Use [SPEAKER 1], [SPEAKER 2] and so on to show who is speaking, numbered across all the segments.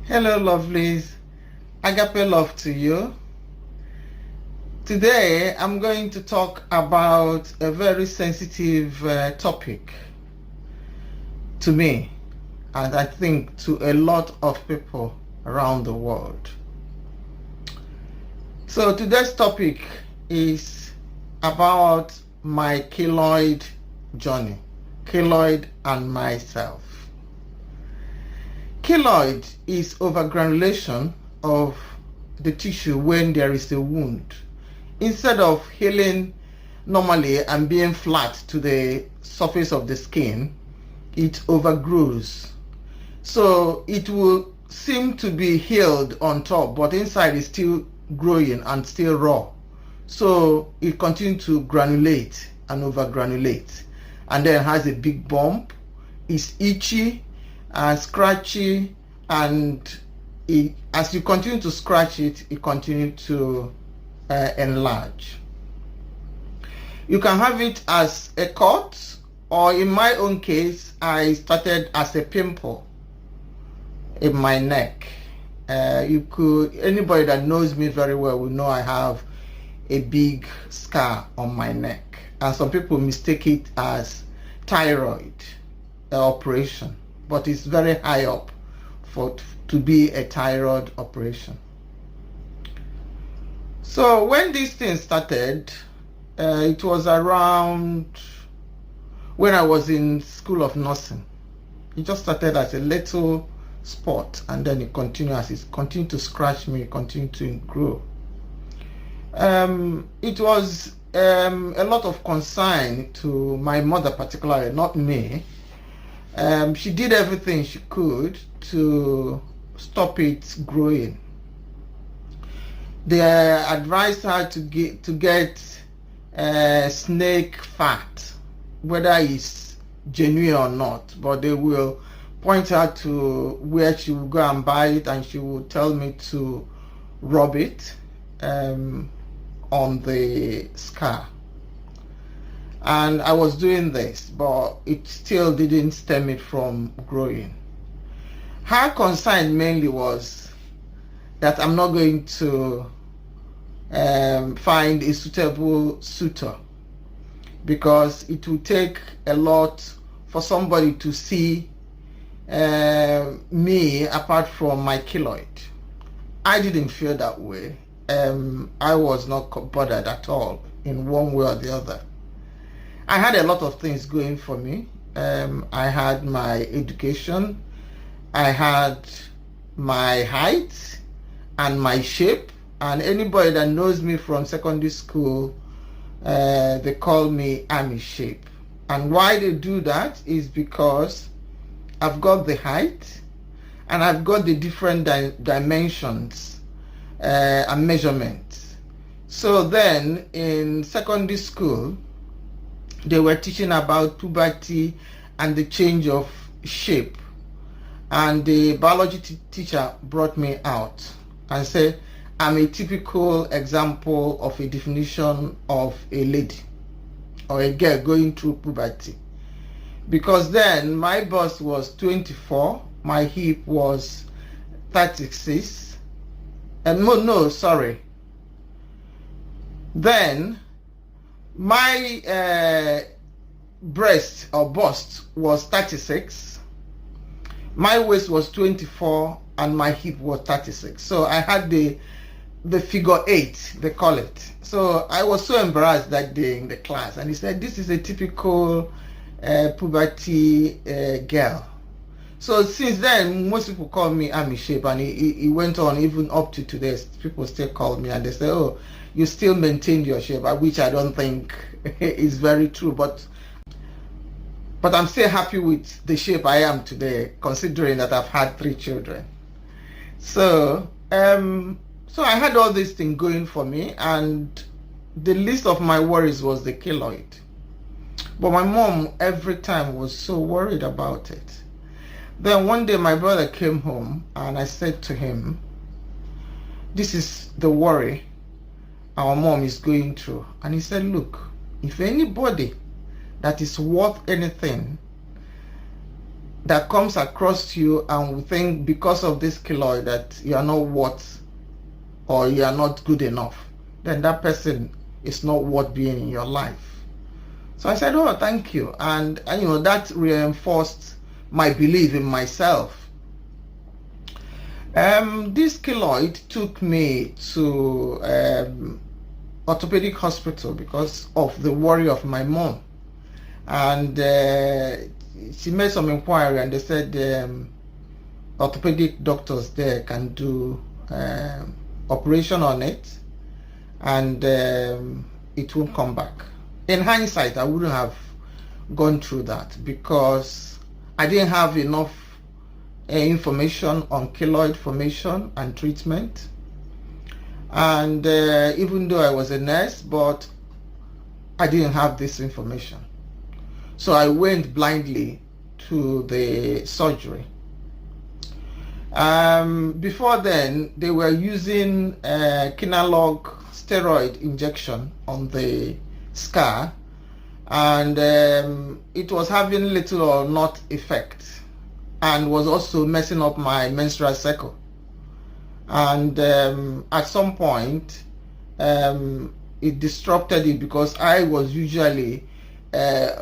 [SPEAKER 1] Hello, lovelies. Agape love to you. Today, I'm going to talk about a very sensitive topic to me, and I think to a lot of people around the world. So today's topic is about my keloid journey, keloid and myself. Keloid is overgranulation of the tissue when there is a wound. Instead of healing normally and being flat to the surface of the skin, it overgrows. So it will seem to be healed on top, but inside is still growing and still raw. So it continues to granulate and overgranulate, and then has a big bump. It's itchy and scratchy, and as you continue to scratch it, it continues to enlarge. You can have it as a cut, or in my own case, I started as a pimple in my neck. Anybody that knows me very well will know I have a big scar on my neck, and some people mistake it as thyroid operation, but it's very high up to be a thyroid operation. So when this thing started, it was around when I was in school of nursing. It just started as a little spot, and then it continued to scratch me, continued to grow. It was a lot of concern to my mother particularly, not me. She did everything she could to stop it growing. They advised her to get snake fat, whether it's genuine or not, but they will point her to where she will go and buy it, and she will tell me to rub it on the scar. And I was doing this, but it still didn't stem it from growing. Her concern mainly was that I'm not going to find a suitable suitor, because it will take a lot for somebody to see me apart from my keloid. I didn't feel that way. I was not bothered at all in one way or the other. I had a lot of things going for me. I had my education, I had my height and my shape, and anybody that knows me from secondary school, they call me army shape. And why they do that is because I've got the height and I've got the different dimensions and measurements. So then in secondary school, they were teaching about puberty and the change of shape. And the biology teacher brought me out and said, I'm a typical example of a definition of a lady or a girl going through puberty. Because then my bust was 24, my hip was 36, and Then my breast or bust was 36, my waist was 24, and my hip was 36. So I had the figure 8, they call it. So I was so embarrassed that day in the class, and he said, this is a typical puberty girl. So since then, most people call me army shape, and he went on even up to today. People still call me and they say, oh, you still maintain your shape, which I don't think is very true, but I'm still happy with the shape I am today, considering that I've had 3 children. So I had all these things going for me, and the least of my worries was the keloid. But my mom every time was so worried about it. Then one day my brother came home, and I said to him, this is the worry our mom is going through. And he said, look, if anybody that is worth anything that comes across you and will think because of this keloid that you are not worth or you are not good enough, then that person is not worth being in your life. So I said, oh, thank you. And you know, that reinforced my belief in myself. This keloid took me to orthopedic hospital because of the worry of my mom. And she made some inquiry and they said orthopedic doctors there can do operation on it and it won't come back. In hindsight, I wouldn't have gone through that because I didn't have enough information on keloid formation and treatment. And even though I was a nurse, but I didn't have this information. So I went blindly to the surgery. Before then, they were using Kinalog steroid injection on the scar, and it was having little or not effect and was also messing up my menstrual cycle. And at some point, it disrupted it because I was usually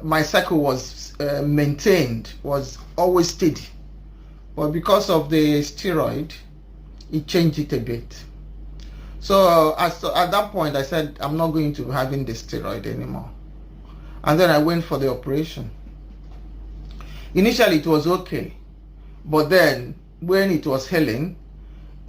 [SPEAKER 1] my cycle was maintained, was always steady. But because of the steroid, it changed it a bit. So at that point, I said, I'm not going to be having the steroid anymore. And then I went for the operation. Initially, it was okay. But then, when it was healing,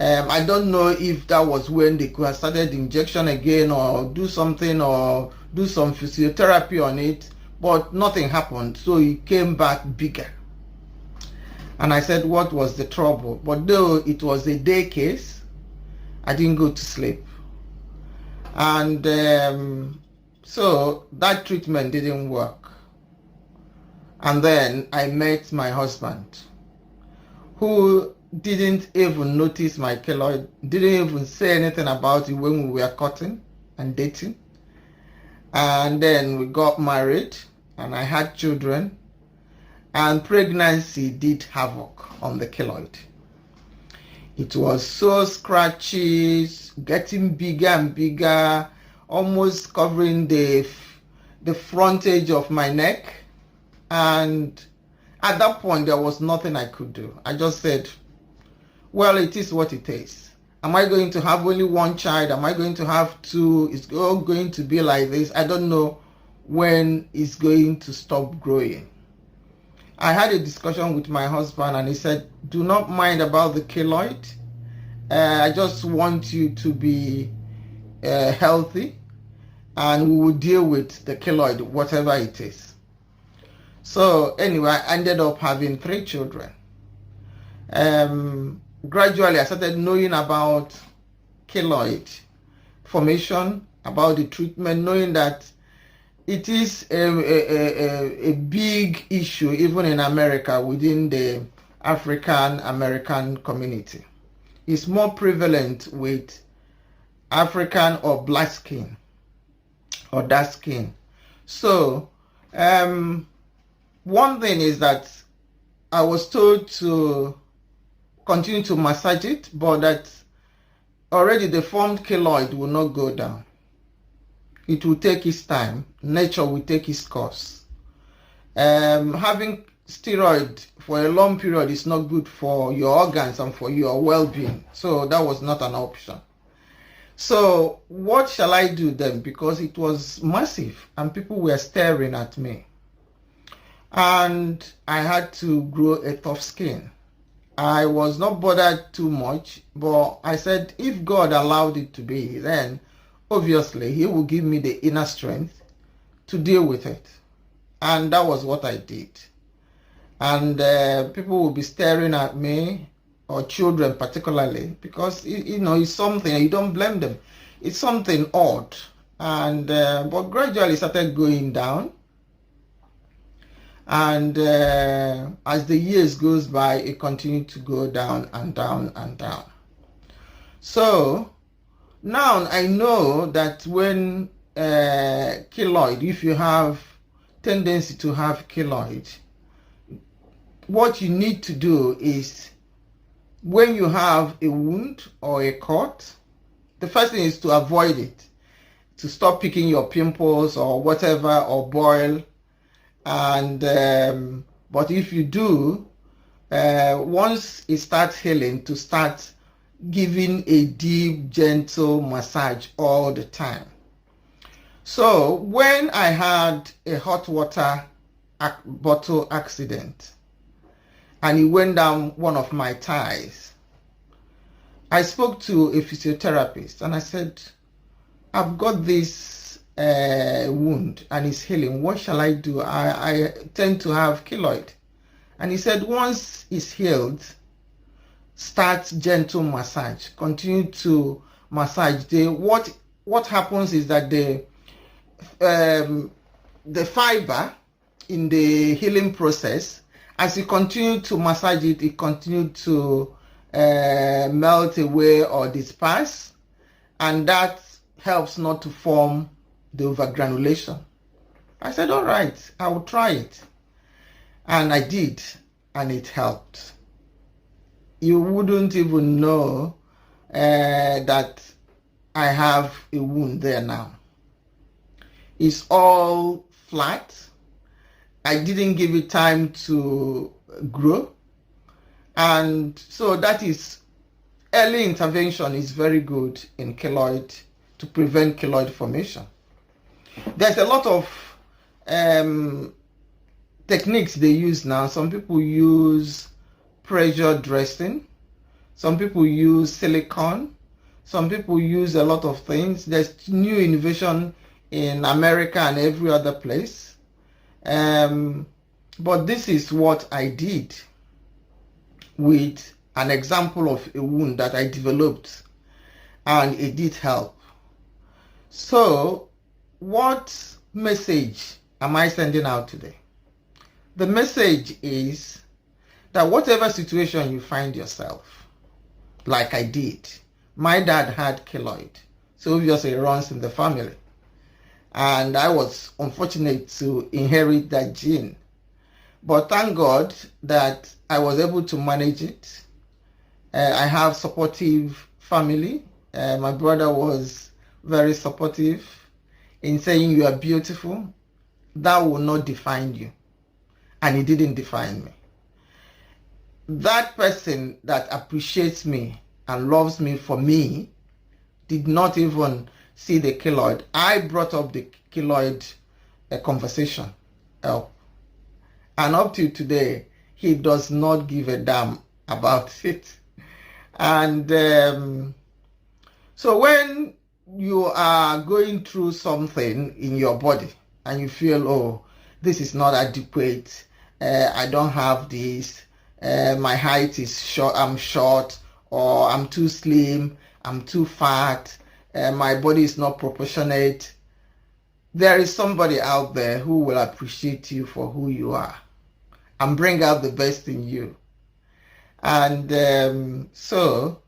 [SPEAKER 1] I don't know if that was when they could have started the injection again or do something or do some physiotherapy on it, but nothing happened. So it came back bigger. And I said, what was the trouble? But though it was a day case, I didn't go to sleep. And so that treatment didn't work. And then I met my husband, who didn't even notice my keloid, didn't even say anything about it when we were courting and dating. And then we got married and I had children, and pregnancy did havoc on the keloid. It was so scratchy, getting bigger and bigger, almost covering the front edge of my neck. And at that point, there was nothing I could do. I just said, well, it is what it is. Am I going to have only one child? Am I going to have two? It's all going to be like this. I don't know when it's going to stop growing. I had a discussion with my husband and he said, do not mind about the keloid. I just want you to be healthy and we will deal with the keloid, whatever it is. So anyway, I ended up having 3 children. Gradually, I started knowing about keloid formation, about the treatment, knowing that it is a big issue even in America within the African American community. It's more prevalent with African or black skin or dark skin. So one thing is that I was told to continue to massage it, but that already the formed keloid will not go down. It will take its time. Nature will take its course. Having steroid for a long period is not good for your organs and for your well-being. So that was not an option. So what shall I do then? Because it was massive and people were staring at me. And I had to grow a tough skin. I was not bothered too much, but I said, if God allowed it to be, then obviously he will give me the inner strength to deal with it. And that was what I did. And people will be staring at me, or children particularly, because it's something, you don't blame them. It's something odd. And but gradually it started going down. And as the years goes by, it continued to go down and down and down. So now I know that when keloid, if you have tendency to have keloid, what you need to do is, when you have a wound or a cut, the first thing is to avoid it, to stop picking your pimples or whatever, or boil. And but if you do, once it starts healing, to start giving a deep, gentle massage all the time. So when I had a hot water bottle accident and it went down one of my thighs, I spoke to a physiotherapist and I said, I've got this wound and it's healing. What shall I do? I tend to have keloid. And he said, once it's healed, start gentle massage. Continue to massage. What happens is that the fiber in the healing process, as you continue to massage it, it continues to melt away or disperse, and that helps not to form the overgranulation. I said, all right, I will try it. And I did, and it helped. You wouldn't even know that I have a wound there now. It's all flat. I didn't give it time to grow. And so that is, early intervention is very good in keloid, to prevent keloid formation. There's a lot of techniques they use now. Some people use pressure dressing. Some people use silicone. Some people use a lot of things. There's new innovation in America and every other place. But this is what I did with an example of a wound that I developed, and it did help. So what message am I sending out today? The message is that whatever situation you find yourself, like I did, my dad had keloid, so obviously it runs in the family. And I was unfortunate to inherit that gene. But thank God that I was able to manage it. I have supportive family. My brother was very supportive in saying you are beautiful. That will not define you. And it didn't define me. That person that appreciates me and loves me for me did not even see the keloid. I brought up the keloid conversation up. And up to today, he does not give a damn about it. And so when you are going through something in your body and you feel, oh, this is not adequate, I don't have this, my height is short, I'm short, or I'm too slim, I'm too fat, my body is not proportionate, there is somebody out there who will appreciate you for who you are and bring out the best in you. And so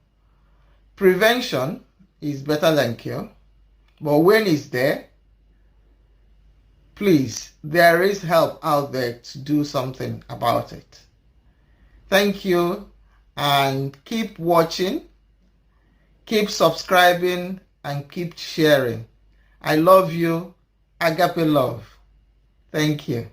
[SPEAKER 1] prevention is better than cure. But when it's there, please, there is help out there to do something about it. Thank you, and keep watching, keep subscribing, and keep sharing. I love you. Agape love. Thank you.